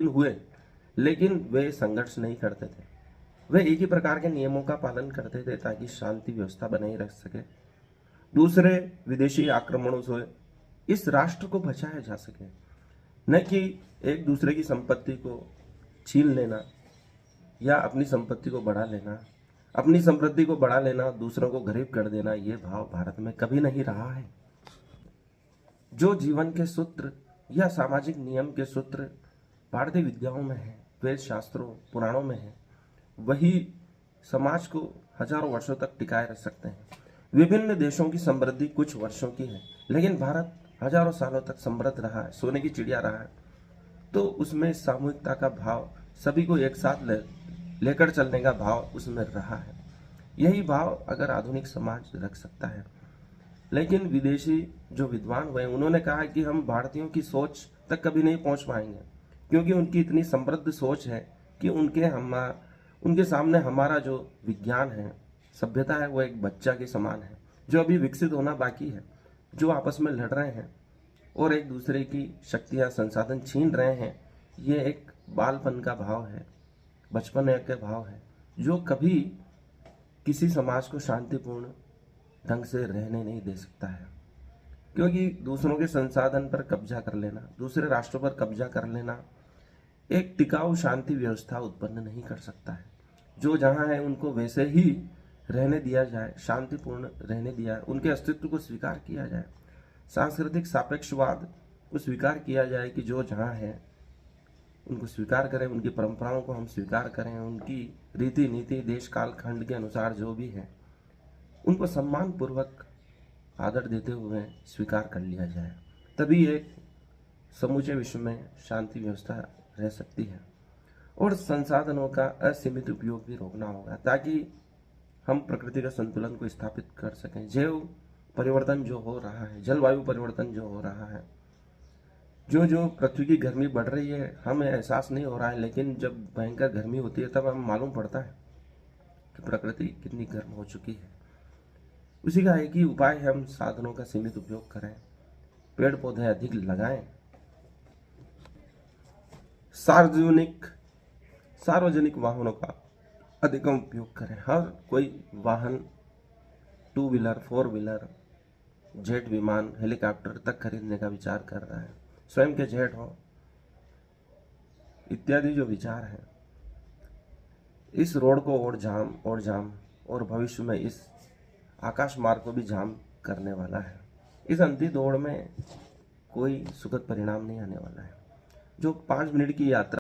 हुए, लेकिन वे संघर्ष नहीं करते थे। वे एक ही प्रकार के नियमों का पालन करते थे ताकि शांति व्यवस्था बनाई रख सके, दूसरे विदेशी आक्रमणों से इस राष्ट्र को बचाया जा सके, न कि एक दूसरे की संपत्ति को छीन लेना या अपनी संपत्ति को बढ़ा लेना, अपनी समृद्धि को बढ़ा लेना, दूसरों को गरीब कर देना। ये भाव भारत में कभी नहीं रहा है। जो जीवन के सूत्र या सामाजिक नियम के सूत्र भारतीय विद्याओं में है, वेद शास्त्रों पुराणों में है, वही समाज को हजारों वर्षों तक टिकाए रख सकते हैं। विभिन्न देशों की समृद्धि कुछ वर्षों की है, लेकिन भारत हजारों सालों तक समृद्ध रहा है, सोने की चिड़िया रहा है। तो उसमें सामूहिकता का भाव, सभी को एक साथ लेकर चलने का भाव उसमें रहा है। यही भाव अगर आधुनिक समाज रख सकता है। लेकिन विदेशी जो विद्वान हुए उन्होंने कहा कि हम भारतीयों की सोच तक कभी नहीं पहुंच पाएंगे, क्योंकि उनकी इतनी समृद्ध सोच है कि उनके सामने हमारा जो विज्ञान है, सभ्यता है, वो एक बच्चा के समान है जो अभी विकसित होना बाकी है, जो आपस में लड़ रहे हैं और एक दूसरे की शक्तियां संसाधन छीन रहे हैं। ये एक बालपन का भाव है, बचपन के भाव है, जो कभी किसी समाज को शांतिपूर्ण ढंग से रहने नहीं दे सकता है। क्योंकि दूसरों के संसाधन पर कब्जा कर लेना, दूसरे राष्ट्रों पर कब्जा कर लेना एक टिकाऊ शांति व्यवस्था उत्पन्न नहीं कर सकता है। जो जहां है उनको वैसे ही रहने दिया जाए, शांतिपूर्ण रहने दिया, उनके अस्तित्व को स्वीकार किया जाए, सांस्कृतिक सापेक्षवाद को स्वीकार किया जाए कि जो जहां है उनको स्वीकार करें, उनकी परंपराओं को हम स्वीकार करें, उनकी रीति नीति देश काल खंड के अनुसार जो भी है उनको सम्मान पूर्वक आदर देते हुए स्वीकार कर लिया जाए। तभी एक समूचे विश्व में शांति व्यवस्था रह सकती है। और संसाधनों का असीमित उपयोग भी रोकना होगा ताकि हम प्रकृति का संतुलन को स्थापित कर सकें। जैव परिवर्तन जो हो रहा है, जलवायु परिवर्तन जो हो रहा है, जो जो पृथ्वी की गर्मी बढ़ रही है, हमें एहसास नहीं हो रहा है, लेकिन जब भयंकर गर्मी होती है तब हमें मालूम पड़ता है कि प्रकृति कितनी गर्म हो चुकी है। उसी का एक ही उपाय है, हम साधनों का सीमित उपयोग करें, पेड़ पौधे अधिक लगाएं, सार्वजनिक वाहनों का अधिकतम उपयोग करें। हर कोई वाहन, two wheeler, four wheeler, jet विमान, हेलीकॉप्टर तक खरीदने का विचार कर रहा है, स्वयं के जेट हो इत्यादि जो विचार है। इस रोड को और जाम और भविष्य में इस आकाश मार्ग को भी जाम करने वाला है। इस अंतिम दौड़ में कोई सुखद परिणाम नहीं आने वाला है। जो 5 मिनट की यात्रा